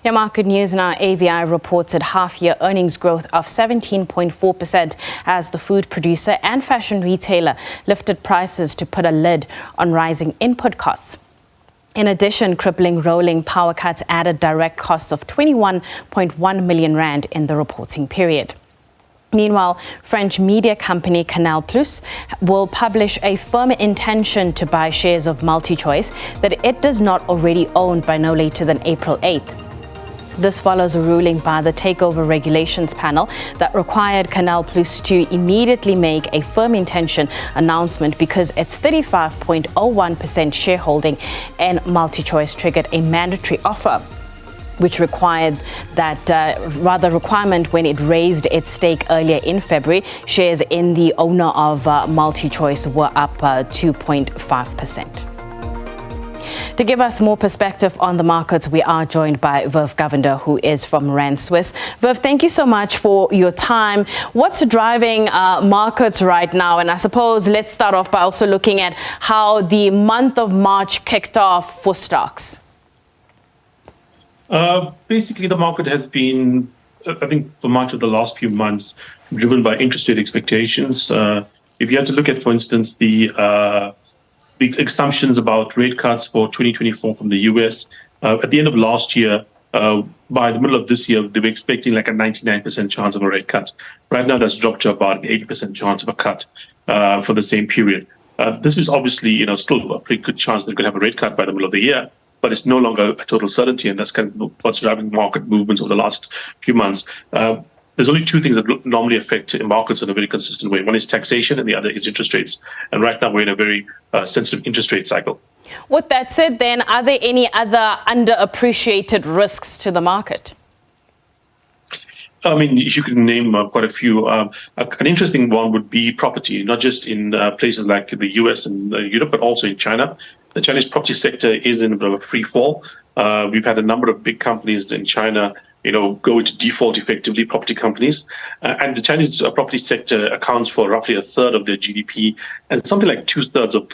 Your market news now. AVI reported half-year earnings growth of 17.4% as the food producer and fashion retailer lifted prices to put a lid on rising input costs. In addition, crippling rolling power cuts added direct costs of 21.1 million rand in the reporting period. Meanwhile, French media company Canal Plus will publish a firm intention to buy shares of MultiChoice that it does not already own by no later than April 8th. This follows a ruling by the Takeover Regulations Panel that required Canal Plus to immediately make a firm intention announcement because its 35.01% shareholding in MultiChoice triggered a mandatory offer, which required that requirement when it raised its stake earlier in February. Shares in the owner of MultiChoice were up 2.5%. To give us more perspective on the markets, we are joined by Verv Govender, who is from Rand Swiss. Verv, thank you so much for your time. What's driving markets right now? And I suppose let's start off by also looking at how the month of March kicked off for stocks. Basically, the market has been, I think, for much of the last few months, driven by interest rate expectations. If you had to look at, for instance, the assumptions about rate cuts for 2024 from the US, at the end of last year, by the middle of this year, they were expecting like a 99% chance of a rate cut. Right now, that's dropped to about an 80% chance of a cut for the same period. This is obviously, still a pretty good chance they're going to have a rate cut by the middle of the year, but it's no longer a total certainty, and that's kind of what's driving market movements over the last few months. There's only two things that normally affect markets in a very consistent way. One is taxation, and the other is interest rates. And right now, we're in a very sensitive interest rate cycle. With that said, then, are there any other underappreciated risks to the market? I mean, you can name quite a few. An interesting one would be property, not just in places like the US and Europe, but also in China. The Chinese property sector is in a bit of a free fall. We've had a number of big companies in China, go into default effectively, property companies. And the Chinese property sector accounts for roughly a third of their GDP, and something like 2/3 of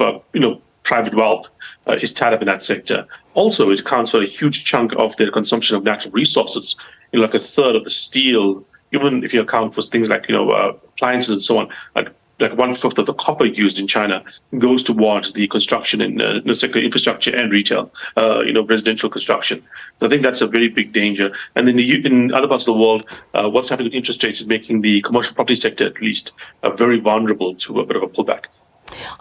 private wealth is tied up in that sector. Also, it accounts for a huge chunk of their consumption of natural resources, like a third of the steel, even if you account for things like, appliances and so on, like 1/5 of the copper used in China goes towards the construction in sector, infrastructure and retail, residential construction. So I think that's a very big danger. And then in other parts of the world, what's happening with interest rates is making the commercial property sector, at least, very vulnerable to a bit of a pullback.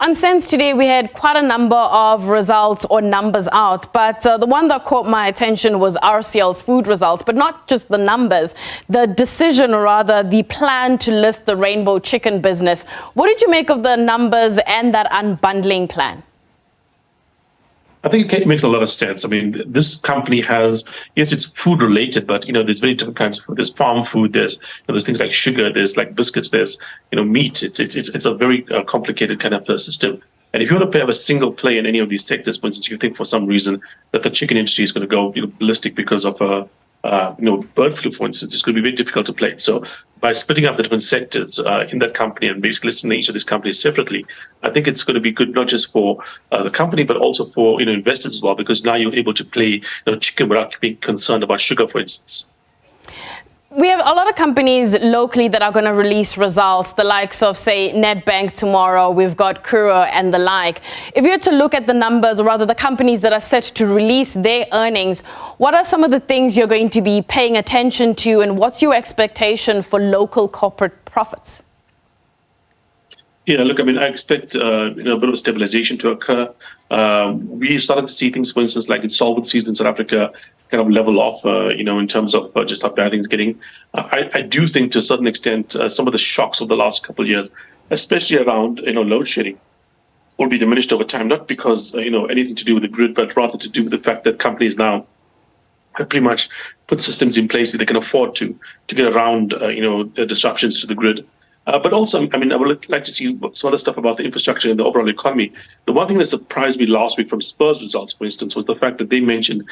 On Sense today, we had quite a number of results or numbers out, but the one that caught my attention was RCL's food results, but not just the numbers, the decision, or rather the plan to list the Rainbow Chicken business. What did you make of the numbers and that unbundling plan? I think it makes a lot of sense. I mean, this company has, yes, it's food related, but there's very different kinds of food. There's farm food. There's things like sugar. There's like biscuits. There's meat. It's a very complicated kind of system. And if you want to have a single play in any of these sectors, for instance, you think for some reason that the chicken industry is going to go ballistic because of bird flu, for instance, it's going to be very difficult to play. So by splitting up the different sectors in that company and basically listing each of these companies separately, I think it's going to be good not just for the company, but also for investors as well, because now you're able to play chicken without being concerned about sugar, for instance. We have a lot of companies locally that are going to release results, the likes of, say, Nedbank tomorrow. We've got Kura and the like. If you had to look at the numbers, or rather the companies that are set to release their earnings, what are some of the things you're going to be paying attention to, and what's your expectation for local corporate profits? Yeah, look, I mean, I expect a bit of a stabilization to occur. We started to see things, for instance, like insolvencies in South Africa kind of level off, in terms of just how bad things are getting. I do think to a certain extent, some of the shocks of the last couple of years, especially around, load shedding, will be diminished over time, not because, anything to do with the grid, but rather to do with the fact that companies now have pretty much put systems in place that they can afford to get around, disruptions to the grid. But also, I mean, I would like to see some other stuff about the infrastructure and the overall economy. The one thing that surprised me last week from Spur's results, for instance, was the fact that they mentioned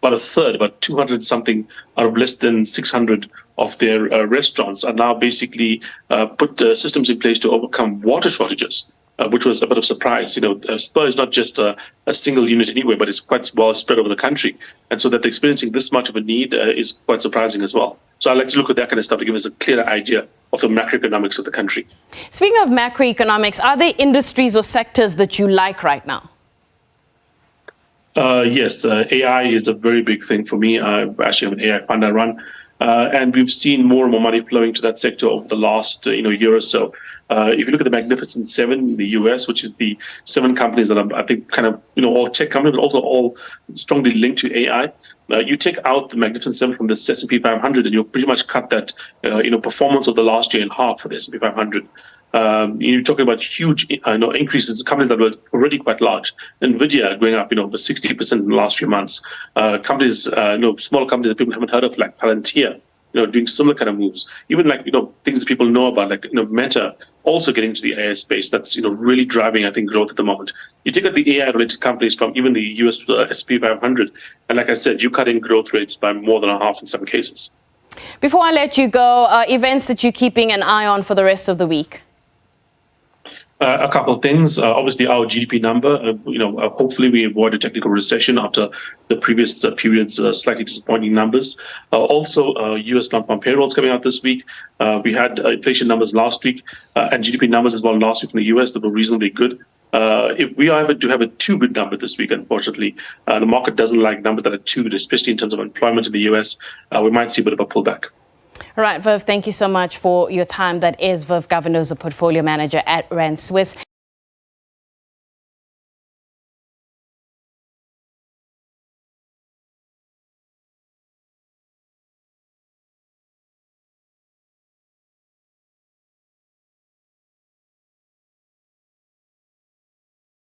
about a third, about 200 something out of less than 600 of their restaurants are now basically put systems in place to overcome water shortages. which was a bit of surprise. Spur is not just a single unit anyway, but it's quite well spread over the country. And so that they're experiencing this much of a need is quite surprising as well. So I like to look at that kind of stuff to give us a clearer idea of the macroeconomics of the country. Speaking of macroeconomics, are there industries or sectors that you like right now? Yes, AI is a very big thing for me. I actually have an AI fund I run. And we've seen more and more money flowing to that sector over the last year or so. If you look at the Magnificent Seven in the US, which is the 7 companies that are, I think, kind of all tech companies, but also all strongly linked to AI. You take out the Magnificent Seven from the S&P 500, and you'll pretty much cut that performance of the last year in half for the S&P 500. You're talking about huge increases in companies that were already quite large. NVIDIA going up over 60% in the last few months. Companies, smaller companies that people haven't heard of, like Palantir, doing similar kind of moves. Even like things that people know about, like Meta, also getting into the AI space. That's really driving, I think, growth at the moment. You take out the AI-related companies from even the US S&P 500, and like I said, you're cutting growth rates by more than a half in some cases. Before I let you go, events that you're keeping an eye on for the rest of the week. A couple of things. Obviously, our GDP number. Hopefully, we avoid a technical recession after the previous period's slightly disappointing numbers. Also, U.S. non-farm payrolls coming out this week. We had inflation numbers last week and GDP numbers as well last week in the U.S. that were reasonably good. If we are able to have a too good number this week, unfortunately, the market doesn't like numbers that are too good, especially in terms of employment in the U.S. We might see a bit of a pullback. All right, Viv, thank you so much for your time. That is Viv Governors, a portfolio manager at Rand Swiss.